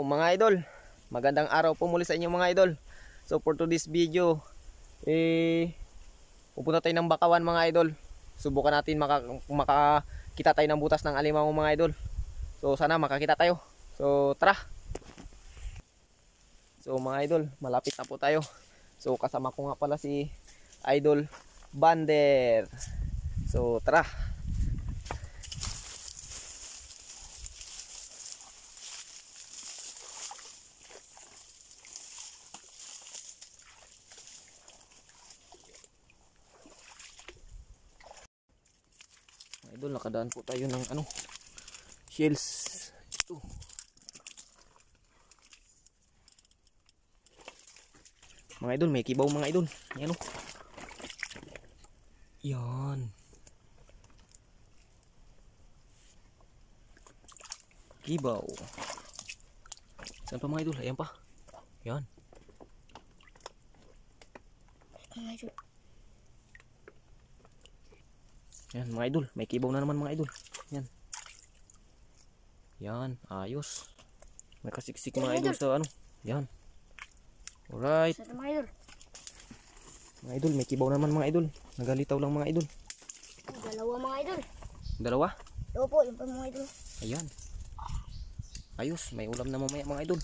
mga idol, magandang araw po muli sa inyo mga idol. So for today's video, pupunta tayo ng Bakawan mga idol. Subukan natin makakita tayo ng butas ng alimango mga idol. So sana makakita tayo. So tara. So mga idol, malapit na po tayo. So kasama ko nga pala si Idol Bander. So tara. Idol, nakadaan po tayo ng shells. Ito. Mga idol, may kibaw mga idol. Yan o. Yan. Kibaw. Saan pa mga idol? Ayan pa. Yan. Yan mga idol, may kibaw na naman mga idol. Yan. Yan, ayos. May kasiksik mga idol sa Yan. Alright. Mga idol, may kibaw naman mga idol. Nagalitaw lang mga idol. Dalawa mga idol. Dalawa? Opo, yung pa mga idol. Ayan. Ayos, may ulam na mamaya mga idol.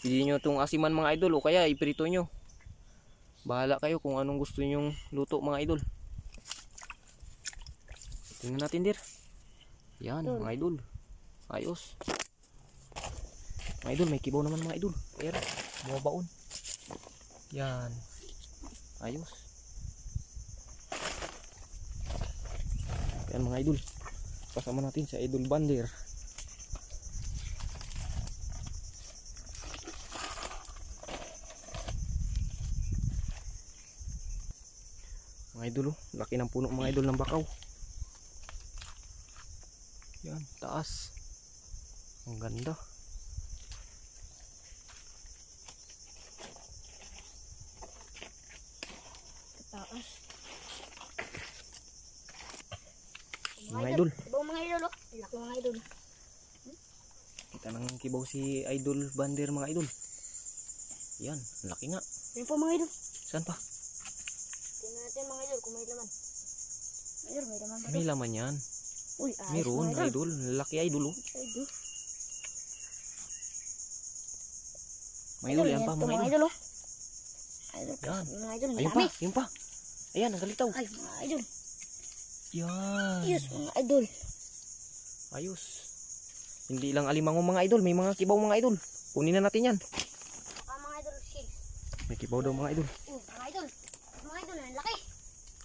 Pili nyo itong asiman mga idol o kaya iprito nyo. Bahala kayo kung anong gusto nyong luto mga idol. Tingnan natin dir. Yan mga idol. Ayos. Mga idol, may kibaw naman mga idol. Ayan, mga baon. Yan. Ayos. Yan mga idol. Kasama natin sa Idol Bander. Mga idol, laki ng puno mga idol ng bakaw. Yan, taas. Ang ganda. Taas. Mga idol. Kibaw mga idol, oh. Laki mga idol. Kita nang kibaw si Idol Bander mga idol. Yan, ang laki nga. Yan po mga idol. Saan pa? Tingnan natin mga idol kung may laman. Idol, may laman ba? May laman yan. Uy, ayos Meron mga idol. Laki idol oh. Idol. Mga idol, yan pa mga idol. Oh. Idol, Yan. mga idol, Ayun dami. pa, yun pa. Ayan, nagalitaw. Ay, mga idol. Yan. Yes, mga idol. Ayos. Hindi lang alimango mga idol, may mga kibaw mga idol. Kunin na natin yan. Mga idol, shield. May kibaw daw mga idol. Mga idol. Mga idol, ang laki.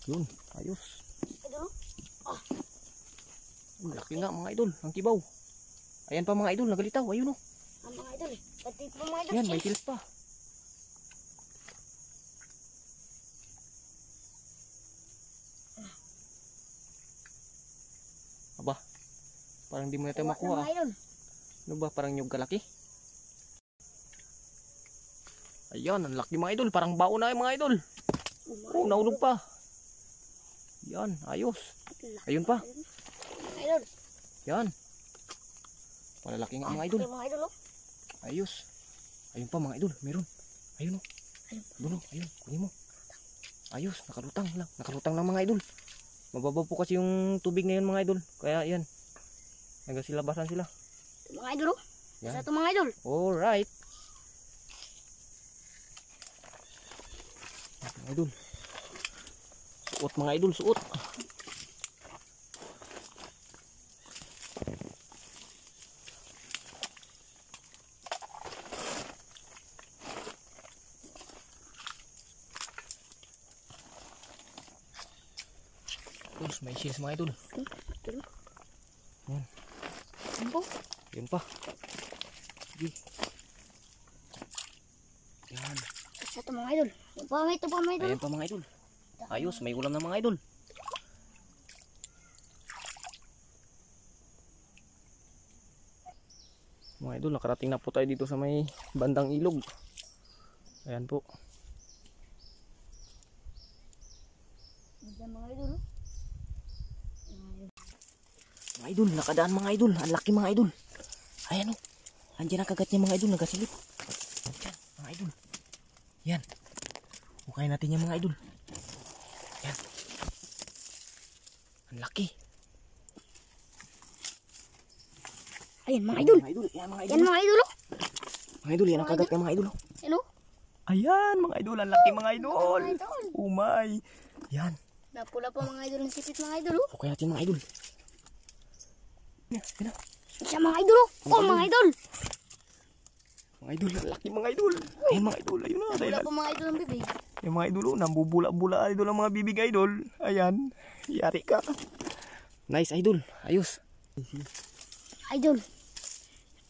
Yun, ayos. Idol, oh. Ang laki nga mga idol, ang kibaw. Ayan pa mga idol, nagalitaw. Ayun oh. Ang mga idol, pati po mga idol. Yan, may tilt pa. Aba, parang di mo na tayo makuha. Ano ba, parang nyug kalaki? Ayan, ang laki mga idol. Parang baon na mga idol. Oh, naulog pa. Yan, ayos. Ayun pa. Mga idol. Yan. Malalaki nga mga idol. Mga idol, oh. Ayos. Ayun pa mga idol, meron. Ayun oh. Ayun oh, ayun, kunin mo. Ayos, nakalutang lang. Nakalutang lang mga idol. Mababaw po kasi yung tubig ngayon mga idol. Kaya yan. Nagasilabasan sila. Mga idol, oh. Yan. Sa ito mga idol. Alright. Mga idol. Suot mga idol, suot. Terus may shields mga idol. Yan. Yan po. Yun pa. Sige. Yan. Sa ito mga idol. Yan po, ito po mga idol. Ayan pa mga idol. Ayos, may ulam na mga idol. Mga idol, nakarating na po tayo dito sa may bandang ilog. Ayan po. Mga idol. Mga idol, nakadaan mga idol. Ang laki mga idol. Ayan o. Andiyan ang kagat niya mga idol, nagasilip. Andiyan, mga idol. Yan. Hukayin natin yan mga idol. Yan. Ang laki. Ayun mga idol. Mga idol, yan mga idol. Yan mga idol. Mga idol, yan ang kagat niya mga idol. Yan o. Ayan mga idol, ang laki mga idol. Mga idol. Oh my. Yan. Napula pa mga idol ng sipit mga idol. Hukayin natin mga idol. Yan, yan na. Siya mga idol. Oh mga idol. Mga idol, ang laki mga idol. Ayan mga idol, ayun na. Napula pa mga idol ng bibig. Yung mga idol, nambubula-bula idol ang mga bibig idol. Ayan, yari ka. Nice idol, ayos. Idol.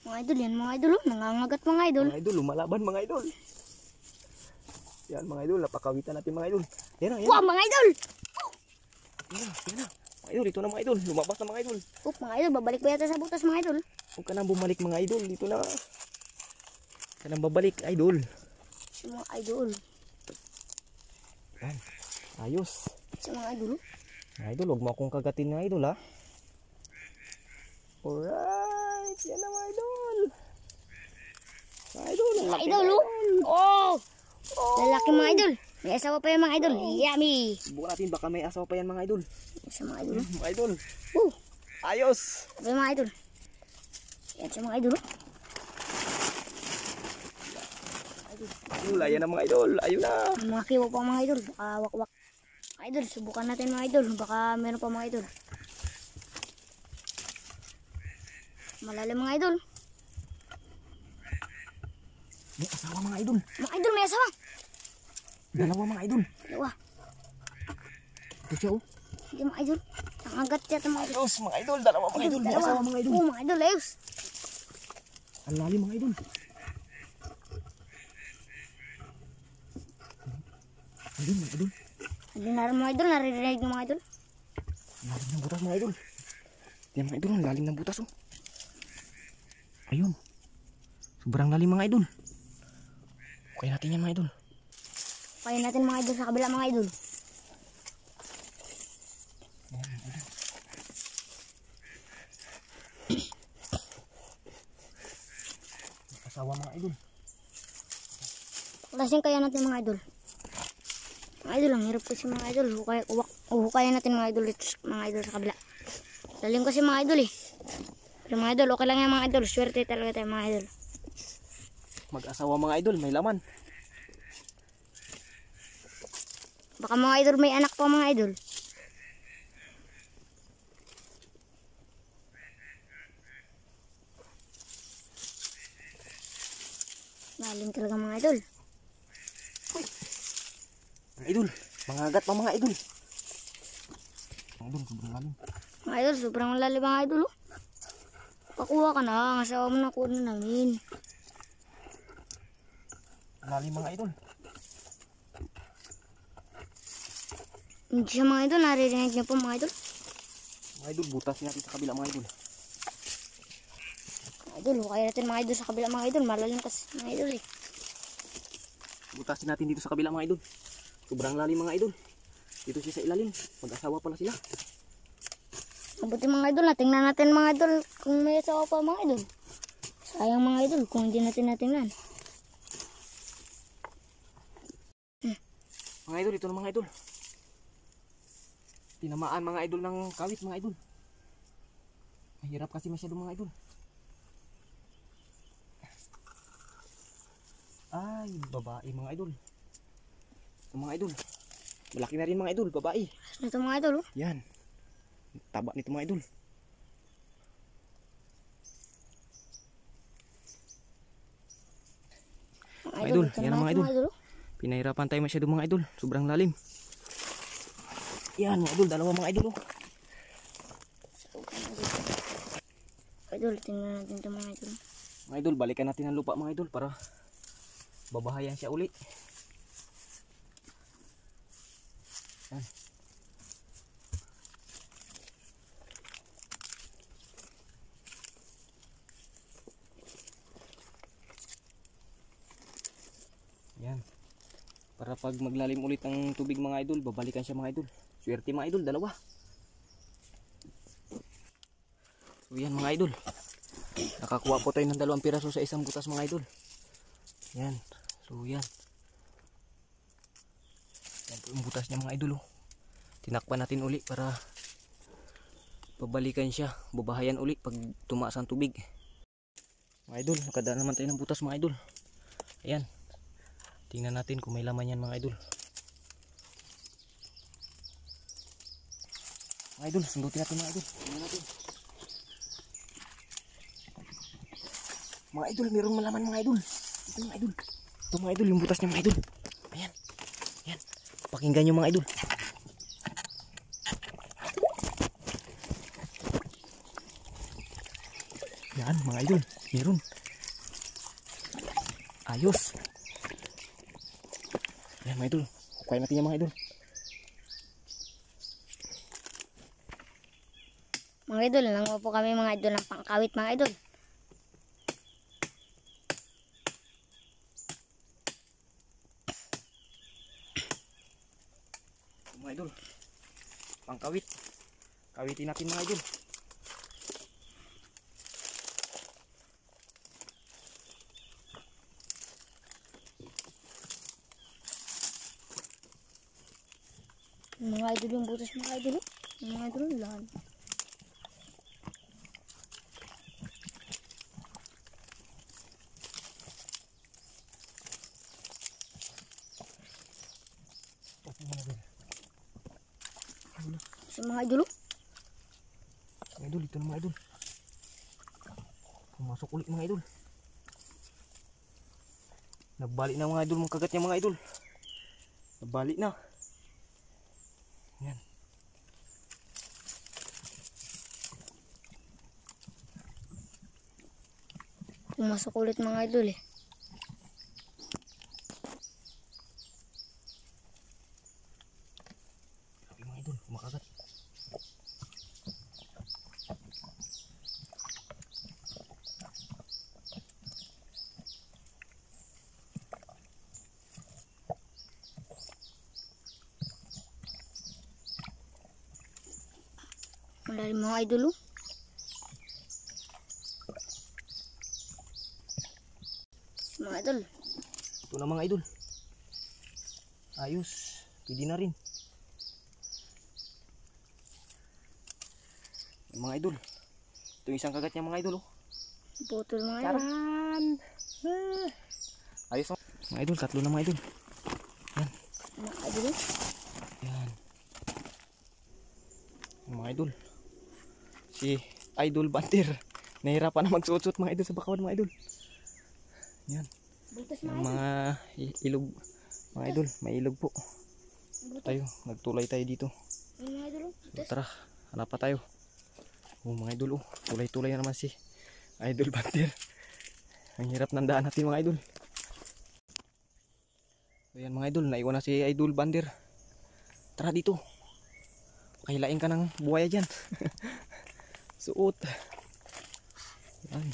Mga idol yan mga idol. Nangangagat mga idol. Mga idol, lumalaban mga idol. Yan mga idol, napakawitan natin mga idol. Yan na, yan. Wow mga idol. Yan na. Mga idol, ito na mga idol. Lumabas na mga idol. Oh mga idol, babalik ba yata sa butas mga idol? Huwag ka nang bumalik mga idol. Dito na. Huwag ka nang babalik idol. Sa mga idol. Yan. Ayos. Sa mga idol. Mga idol, huwag mo akong kagatin mga idol ha. Alright. Yan na mga idol. Mga idol, ang Mga laki idol mga oh. Oh. Lalaki mga idol. May asawa pa yan mga idol. Yummy. Subukan natin, baka may asawa pa yan mga idol. Sa mga idol. Mga idol. Oh. Ayos. Sabi mga idol. Yan sa mga idol. Idol, ayan na mga idol. Ayun na. May mga kiwa pa mga idol. Baka wakwak. Mga idol, subukan natin mga idol. Baka meron pa mga idol. Malalim mga idol. May asawa mga idol. Mga idol, may asawa. Dalawa mga idol. Dalawa. Ito siya oh. Hindi mga idol. Nangagat siya mga idol. Ayos mga idol. Dalawa mga idol. May asawa mga idol. Oo mga idol, ayos. Ang lalim mga idol. Ayun mga idol. Hindi na rin mga idol, naririnig ng mga idol. Ang lalim ng butas mga idol. Yan mga idol, ang lalim ng butas oh. Ayun. Sobrang lalim mga idol. Kaya natin yan mga idol. Kaya natin mga idol sa kabila mga idol. Ayan, mga idol. Asawa mga idol. Lasing kaya natin mga idol. Mga idol, ang hirap kasi mga idol. Hukayan natin mga idol dito mga idol sa kabila. Lalim kasi mga idol eh. Pero mga idol, okay lang yan mga idol. Swerte talaga tayo mga idol. Mag-asawa mga idol, may laman. Baka mga idol may anak pa mga idol. Lalim talaga mga idol. Mga idol, mangagat pa mga idol. Mga idol, sobrang lalim. Mga idol, sobrang lalim mga idol. Oh. Pakuha ka na, ang asawa mo na kuha na namin. Lalim mga idol. Hindi siya mga idol, naririnig niyo po mga idol. Mga idol, butasin natin sa kabila mga idol. Mga idol, hukay natin mga idol sa kabila mga idol. Malalim kasi mga idol eh. Butasin natin dito sa kabila mga idol. Sobrang lalim mga idol. Dito siya sa ilalim. Mag-asawa pala sila. Mabuti mga idol, tingnan natin mga idol kung may asawa pa mga idol. Sayang mga idol kung hindi natin natingnan. Mga idol, ito na mga idol. Tinamaan mga idol ng kawit mga idol. Mahirap kasi masyado mga idol. Ay, babae mga idol. Ito mga idol. Malaki na rin mga idol, babae. Ito mga idol oh. Yan. Taba nito mga idol. Mga idol, ito yan ang mga idol. oh. Pinahirapan tayo masyado mga idol. Sobrang lalim. Yan mga idol, dalawa mga idol. Oh. Idol, tingnan natin ito mga idol. Mga idol, balikan natin ang lupa mga idol para babahayan siya uli. Yan. Yan. Para pag maglalim ulit ang tubig mga idol, babalikan siya mga idol. Swerte mga idol, dalawa. So yan mga idol. Nakakuha po tayo ng 2 piraso sa isang butas mga idol. Yan. So yan. Yan po yung butas niya mga idol. Oh. Tinakpan natin uli para pabalikan siya. Babahayan uli pag tumaas ang tubig. Mga idol, nakadaan naman tayo ng butas mga idol. Ayan. Tingnan natin kung may laman yan mga idol. Mga idol, sundutin natin mga idol. Tingnan natin. Mga idol, mayroong malaman mga idol. Ito mga idol. Ito mga idol, yung butas niya mga idol. Ayan. Ayan. Pakinggan nyo mga idol. Yan mga idol, meron. Ayos. Ayan mga idol, hukayin natin yan mga idol. Mga idol, nanguha po kami mga idol ng pangkawit mga idol. Mga idol, pangkawit. Kawitin natin mga idol. Mga idol yung butas mga idol. Mga idol, lahat. Si mga idol. Mga idol, ito na mga idol. Pumasok ulit mga idol. Nagbalik na mga idol mga kagat niya mga idol. Nagbalik na. Yan. Pumasok ulit mga idol eh. Sabi mga idol, kumakagat. Malalim mga idol oh. Mga idol. Ito na mga idol. Ayos. Pwede na rin. Mga idol. Ito yung isang kagat niya mga idol. Oh. Putol mga idol. Charan! Ayos oh. Mga idol, 3 na mga idol. Yan. Mga idol oh. Yan. Mga idol. Si Idol Banter. Nahirapan na magsuot-suot mga idol sa bakawan mga idol. Yan. Butas Yung mga idol. mga ilog. Mga idol, may ilog po. Tayo, nagtulay tayo dito. Yung mga idol oh. So, tara, hanap pa tayo. Oh mga idol, oh, tulay-tulay na naman si Idol Banter. Ang hirap ng daan natin mga idol. So yan mga idol, naiwan na si Idol Banter. Tara dito. Kahilain ka ng buhaya dyan. Suot. Yan.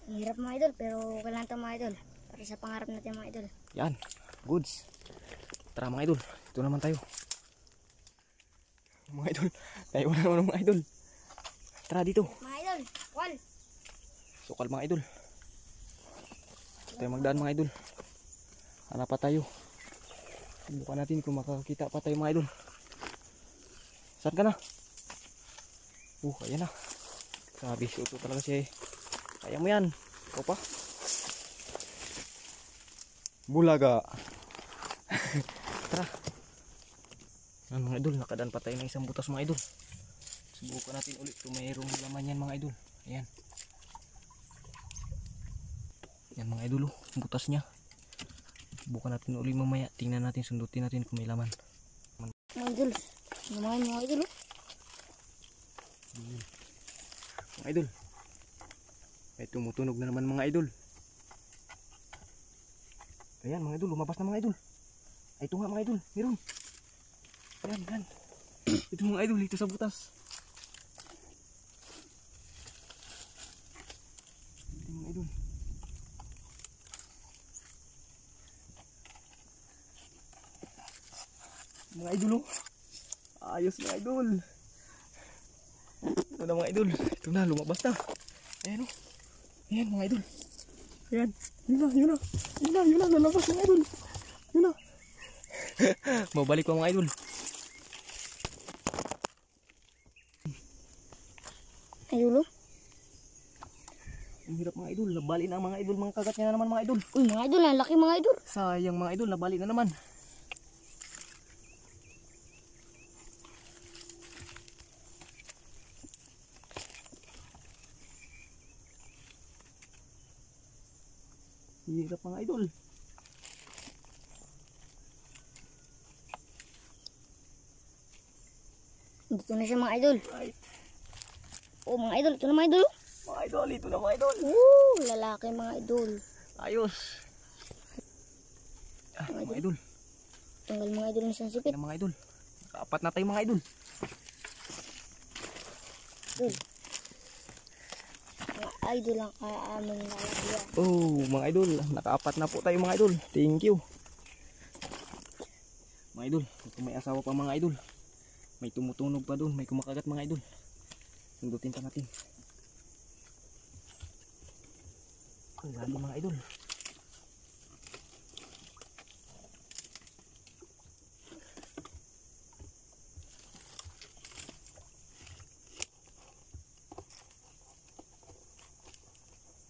Ang hirap mga idol pero kailangan ito mga idol. Para sa pangarap natin mga idol. Yan, goods. Tara mga idol, ito naman tayo. Mga idol, tayo na naman mga idol. Tara dito. Mga idol, wal. Sukal mga idol. Tayo magdaan mga idol. Hanap pa tayo. Subukan natin kung makakita pa tayo mga idol. Saan ka na? Ayan na. Sabi, suto talaga siya eh. Kaya mo yan. Ikaw pa. Bulaga. Tara. Yan mga idol, nakadaan pa tayo ng isang butas mga idol. Subukan natin ulit kung mayroong laman yan mga idol. Ayan. Yan mga idol, butas niya. Subukan natin ulit mamaya. Tingnan natin, sundutin natin kung may laman. Mga idol, lumayan mga idol oh. Mga idol. May tumutunog na naman mga idol. Ayan mga idol, lumabas na mga idol. Ay, ito nga mga idol, meron. Ayan, ayan. Ito mga idol, ito sa butas. Ito mga idol. Mga idol oh. Ayos mga idol. Ito na mga idol. Ito na, lumabas na. Ayan o. Ayan mga idol. Ayan. Yun na, yun na. Yun na, yun na. Lalabas mga idol. Yun na. Mabalik pa mga idol. Idol oh. Ang hirap mga idol. Nabali na mga idol. Mga kagat niya na naman mga idol. Uy mga idol, ang laki mga idol. Sayang mga idol. Nabali na naman. Hirap mga idol. Dito na siya mga idol. Ay, Oh mga idol, ito na mga idol. mga idol. Ito na mga idol. Lalaki mga idol. Ayos. Ah, mga idol. Tanggal mga idol ng isang sipit. Yan mga idol. Nakaapat na tayo mga idol. Idol. Mga idol ang kaaming lalagyan. Oh, mga idol. Nakaapat na po tayo mga idol. Thank you. Mga idol, kung may asawa pa mga idol. May tumutunog pa doon. May kumakagat mga idol. Sundutin pa natin. Ang lalim mga idol.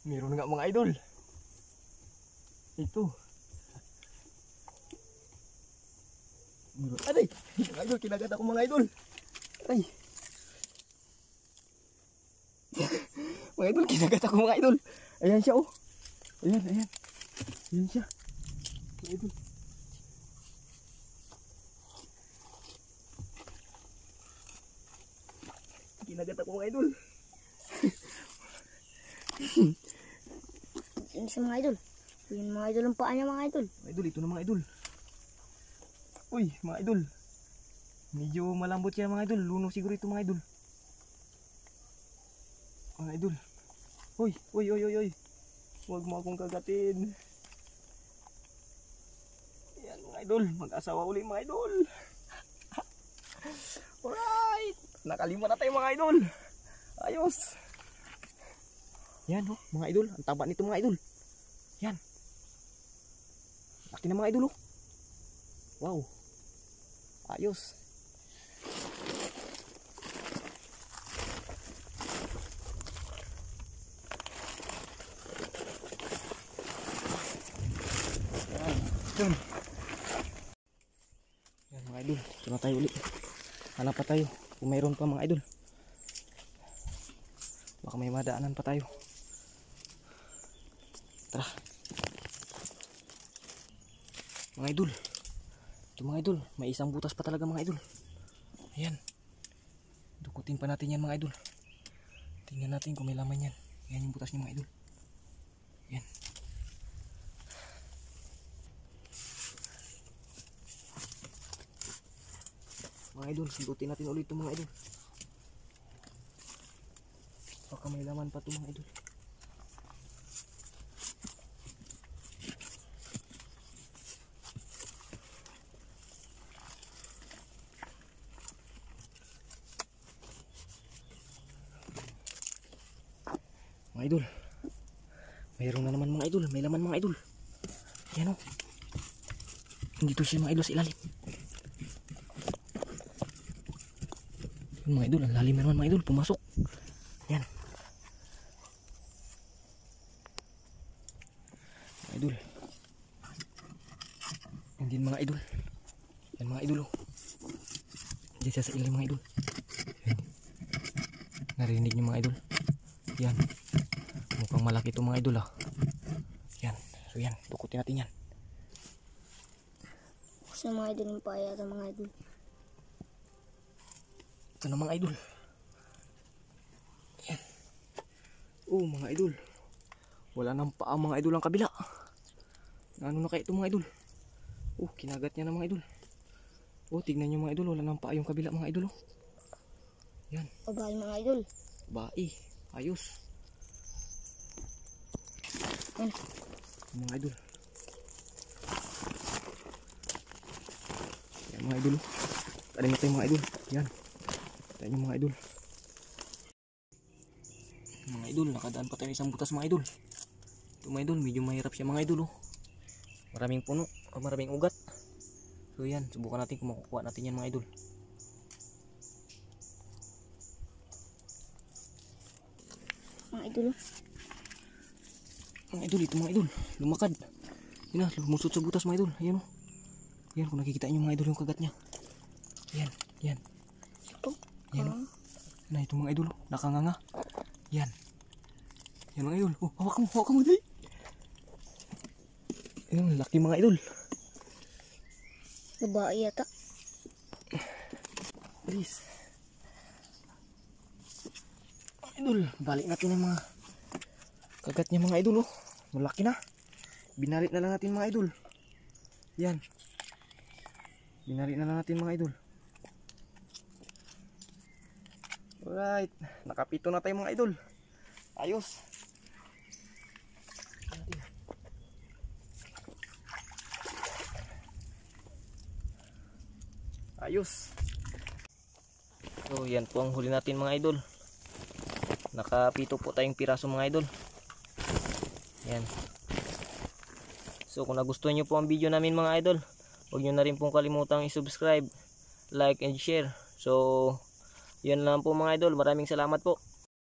Meron nga mga idol. Ito. Meron. Aday! Mga idol, kinagat ako mga idol. Ay. Mga idol, kinagat ako mga idol. Ayan siya oh. Ayan, ayan. Ayan siya. Mga idol. Kinagat ako mga idol. Yun siya mga idol. Yun mga idol ang paa niya mga idol. Mga idol, ito na mga idol. Uy, mga idol. Medyo malambot siya mga idol. Luno siguro ito mga idol. Mga idol. Uy, uy, uy, uy, uy. Huwag mo akong kagatin. Yan mga idol. Mag-asawa uli mga idol. Alright. Nakalima na tayo mga idol. Ayos. Yan oh, mga idol. Ang taba nito mga idol. Yan. Laki na mga idol oh. Wow. Ayos. Yan. Yan mga idol. Ito na tayo ulit. Hanap pa tayo. Kung mayroon pa mga idol. Baka may madaanan pa tayo. Tara. Mga idol. Ito mga idol. May isang butas pa talaga mga idol. Ayan. Dukutin pa natin yan mga idol. Tingnan natin kung may laman yan. Ayan yung butas niya mga idol. Ayan. Mga idol, sundutin natin ulit ito mga idol. Baka may laman pa ito mga idol. Mga idol, mayroon na naman mga idol. May laman mga idol. Yan o. Dito siya mga idol sa ilalim. Yun mga idol, ang lalim na naman mga idol. Pumasok. Yan. Mga idol. Yan din mga idol. Yan mga idol o. Diyan siya sa ilalim mga idol. Yan. Narinig niyo mga idol. Yan. Mukhang malaki ito mga idol ah. Yan. So yan. Tukutin natin yan. Kasi mga idol yung paa yata mga idol. Ito na mga idol. Yan. Oh mga idol. Wala nang paa mga idol ang kabila. Ano na kaya ito mga idol? Oh kinagat niya na mga idol. Oh tignan nyo mga idol. Wala nang paa yung kabila mga idol oh. Yan. Babae mga idol. Bae. Ayos. Yan. Mga idol. Yan mga idol. Tanim natin mga idol. Yan. Tanim mga idol. Mga idol, nakadaan pa tayo isang butas mga idol. Ito mga idol, medyo mahirap siya mga idol. Maraming puno, maraming ugat. So yan, subukan natin kung makukuha natin yan mga idol. Mga idol. Mga idol, ito mga idol, lumakad. Yan na, lumusot sa butas mga idol. Ayan o. Yan, kung nakikita nyo mga idol yung kagat niya. Yan, yan. Yan o. Na ito mga idol, nakanganga. Yan. Yan mga idol. Oh, hawak mo dali. Ayun, laki mga idol. Babae yata. Please. Idol, balik natin ang mga kagat niya mga idol oh. Malaki na. Binalit na lang natin mga idol. Yan. Binalit na lang natin mga idol. Alright, nakapito na tayo mga idol. Ayos. Ayos. So yan po ang huli natin mga idol. Nakapito po tayong piraso mga idol. Yan. So kung nagustuhan nyo po ang video namin mga idol, huwag nyo na rin pong kalimutang i-subscribe, like and share. So yun lang po mga idol. Maraming salamat po.